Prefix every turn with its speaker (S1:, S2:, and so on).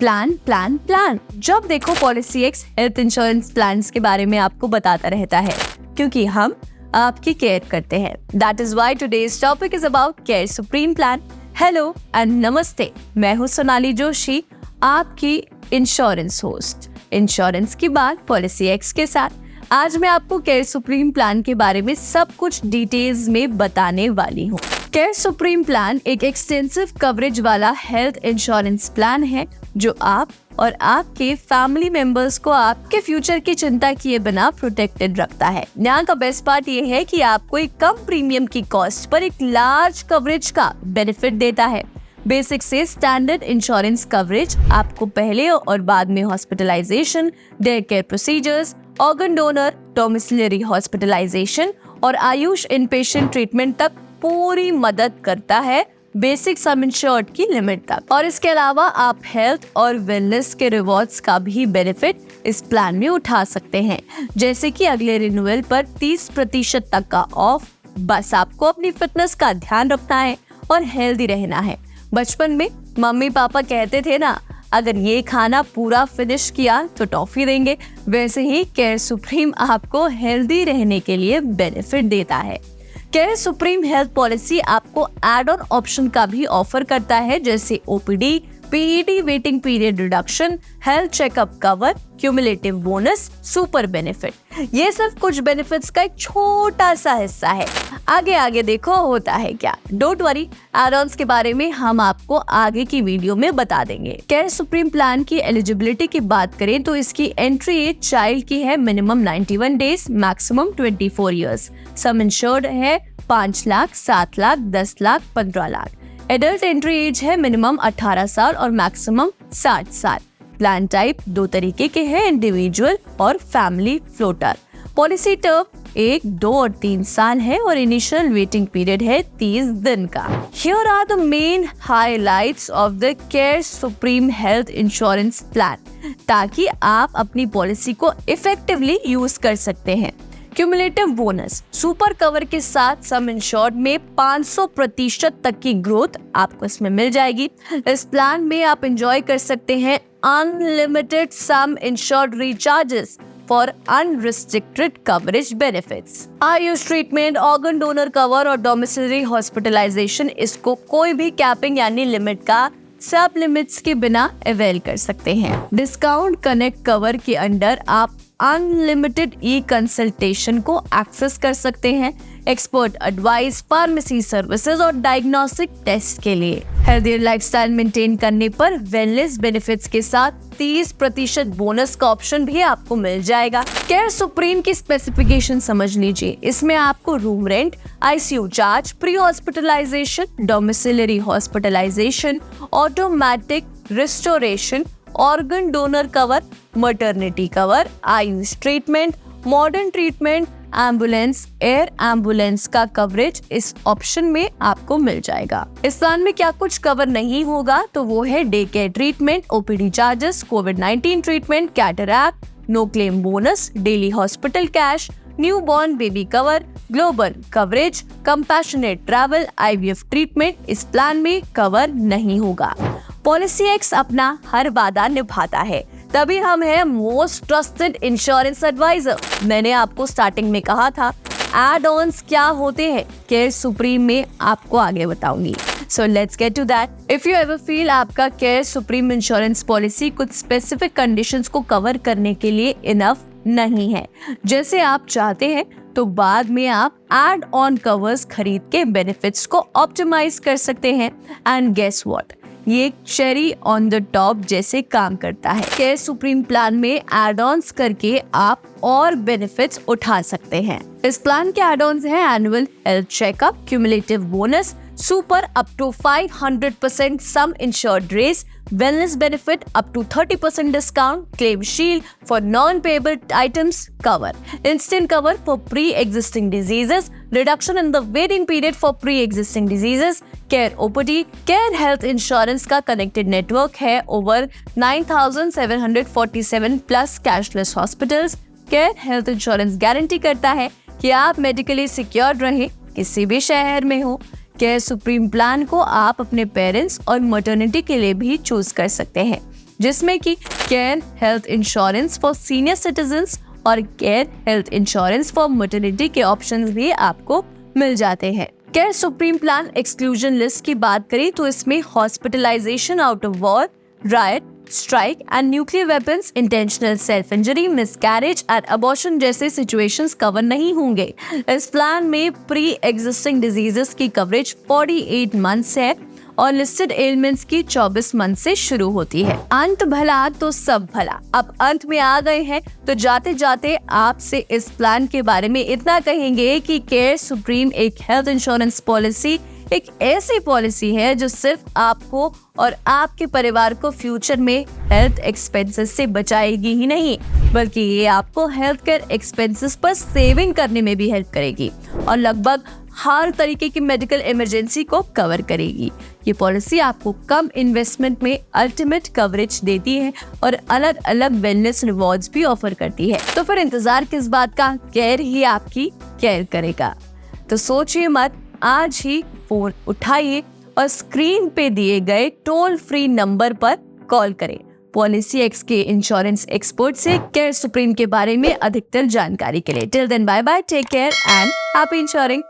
S1: Plan plan plan. जब देखो policy x health insurance plans के बारे में आपको बताता रहता है, क्योंकि हम आपकी केयर करते हैं। That is why today's topic is about care supreme plan. Hello and नमस्ते, मैं हूँ सोनाली जोशी, आपकी इंश्योरेंस होस्ट। इंश्योरेंस की बात पॉलिसी एक्स के साथ। आज मैं आपको केयर सुप्रीम प्लान के बारे में सब कुछ डिटेल्स में बताने वाली हूँ। केयर सुप्रीम प्लान एक एक्सटेंसिव कवरेज वाला हेल्थ इंश्योरेंस प्लान है जो आप और आपके फैमिली मेंबर्स को आपके फ्यूचर की चिंता किए बिना प्रोटेक्टेड रखता है। यहाँ का बेस्ट पार्ट ये है कि आपको एक कम प्रीमियम की कॉस्ट पर एक लार्ज कवरेज का बेनिफिट देता है। बेसिक से स्टैंडर्ड इंश्योरेंस कवरेज आपको पहले और बाद में hospitalisation, day care procedures, organ donor, domiciliary hospitalisation और आयुष इनपेशेंट ट्रीटमेंट तक पूरी मदद करता है, बेसिक सम इंश्योर्ड की लिमिट तक। और इसके अलावा आप हेल्थ और वेलनेस के रिवॉर्ड्स का भी बेनिफिट इस प्लान में उठा सकते हैं, जैसे कि अगले रिन्यूअल पर 30% तक का ऑफ। बस आपको अपनी फिटनेस का ध्यान रखना है और हेल्दी रहना है। बचपन में मम्मी पापा कहते थे ना, अगर ये खाना पूरा फिनिश किया तो टॉफी देंगे, वैसे ही केयर सुप्रीम आपको हेल्दी रहने के लिए बेनिफिट देता है। केयर सुप्रीम हेल्थ पॉलिसी आपको एड ऑन ऑप्शन का भी ऑफर करता है, जैसे OPD, PED waiting period reduction, health checkup cover, cumulative bonus, super benefit. ये सब कुछ बेनिफिट्स का एक छोटा सा हिस्सा है। आगे आगे देखो होता है क्या। डोंट वरी, एड ऑन्स के बारे में हम आपको आगे की वीडियो में बता देंगे। केयर सुप्रीम प्लान की एलिजिबिलिटी की बात करें तो इसकी एंट्री एज चाइल्ड की है minimum 91 days, maximum 24 years. Sum insured है 5 lakh, 7 lakh, 10 lakh, 15 lakh. Adult entry age है मिनिमम 18 साल और मैक्सिमम 60 साल। प्लान टाइप 2 तरीके के हैं, इंडिविजुअल और फैमिली फ्लोटर। पॉलिसी टर्म 1, 2 और 3 साल है और इनिशियल वेटिंग पीरियड है 30 दिन का। Here are the main highlights of the Care Supreme Health Insurance Plan, ताकि आप अपनी पॉलिसी को इफेक्टिवली यूज कर सकते हैं। क्यूमुलेटिव बोनस, सुपर कवर के साथ सम इंश्योर्ड में 500% तक की ग्रोथ आपको इसमें मिल जाएगी। इस प्लान में आप एंजॉय कर सकते हैं unlimited some insured recharges for unrestricted coverage benefits. Ayush treatment, organ donor cover और डोमिसिलरी हॉस्पिटलाइजेशन, इसको कोई भी कैपिंग यानी लिमिट का सब लिमिट्स के बिना अवेल कर सकते हैं। डिस्काउंट कनेक्ट कवर के अंडर आप अनलिमिटेड ई कंसल्टेशन को एक्सेस कर सकते हैं, एक्सपर्ट एडवाइस, फार्मेसी सर्विसेज और डायग्नोस्टिक टेस्ट के लिए। हेल्दी लाइफस्टाइल मेंटेन करने पर वेलनेस बेनिफिट्स के साथ 30% बोनस का ऑप्शन भी आपको मिल जाएगा। केयर सुप्रीम की स्पेसिफिकेशन समझ लीजिए। इसमें आपको room rent, ICU charge, pre hospitalisation, domiciliary hospitalisation, automatic restoration, organ donor cover, maternity cover, Ayush treatment, modern treatment, ambulance, air ambulance का कवरेज इस ऑप्शन में आपको मिल जाएगा। इस प्लान में क्या कुछ कवर नहीं होगा तो वो है day care treatment, OPD charges, कोविड-19 treatment, cataract, no claim bonus, daily hospital cash, newborn baby cover, global coverage, compassionate travel, IVF treatment इस प्लान में कवर नहीं होगा। पॉलिसी एक्स अपना हर वादा निभाता है, तभी हम हैं मोस्ट ट्रस्टेड इंश्योरेंस एडवाइजर। मैंने आपको स्टार्टिंग में कहा था एड ऑन्स क्या होते हैं, केयर सुप्रीम में आपको आगे बताऊंगी। So let's get to that. If you ever feel आपका केयर सुप्रीम इंश्योरेंस पॉलिसी कुछ स्पेसिफिक कंडीशंस को कवर करने के लिए इनफ नहीं है, जैसे आप चाहते हैं, तो बाद में आप एड ऑन कवर्स खरीद के बेनिफिट्स को ऑप्टिमाइज कर सकते हैं। एंड गेस व्हाट, ये एक चेरी ऑन द टॉप जैसे काम करता है। केयर सुप्रीम प्लान में एड ऑन्स करके आप और बेनिफिट्स उठा सकते हैं। इस प्लान के एड ऑन्स हैं annual health checkup, cumulative bonus, super up to 500% sum insured race, wellness benefit up to 30% discount, claim shield for non-payable items cover, instant cover for pre-existing diseases, reduction in the waiting period for pre-existing diseases, care OPD, care health insurance का connected network है over 9,747 plus cashless hospitals। care health insurance guarantee करता है कि आप medically secured रहें किसी भी शहर में हो। केयर सुप्रीम प्लान को आप अपने पेरेंट्स और मटर्निटी के लिए भी चूज कर सकते हैं। जिसमें कि care health insurance for senior citizens और care health insurance for mortality के ऑप्शंस भी आपको मिल जाते हैं। Care supreme plan exclusion list की बात करें तो इसमें hospitalisation out of war, riot, strike and nuclear weapons, intentional self injury, miscarriage and abortion जैसे सिचुएशंस कवर नहीं होंगे। इस प्लान में प्री एग्जिस्टिंग डिजीजेस की कवरेज 48 मंथ्स है और लिस्टेड एलिमेंट्स की 24 मंथ से शुरू होती है। अंत भला तो सब भला। अब अंत में आ गए हैं तो जाते जाते आपसे इस प्लान के बारे में इतना कहेंगे कि केयर सुप्रीम एक हेल्थ इंश्योरेंस पॉलिसी एक ऐसी पॉलिसी है जो सिर्फ आपको और आपके परिवार को फ्यूचर में हेल्थ एक्सपेंसेस से बचाएगी ही नहीं, बल्कि ये आपको हेल्थ केयर एक्सपेंसेस पर सेविंग करने में भी हेल्प करेगी और लगभग हर तरीके की मेडिकल इमरजेंसी को कवर करेगी। ये पॉलिसी आपको कम इन्वेस्टमेंट में अल्टीमेट कवरेज देती है और अलग अलग वेलनेस रिवॉर्ड्स भी ऑफर करती है। तो फिर इंतजार किस बात का, केयर ही आपकी केयर करेगा। तो सोचिए मत, आज ही फोन उठाइए और स्क्रीन पे दिए गए टोल फ्री नंबर पर कॉल करें। पॉलिसी एक्स के इंश्योरेंस एक्सपर्ट से केयर सुप्रीम के बारे में अधिकतर जानकारी के लिए। Till then bye bye, take care and happy ensuring.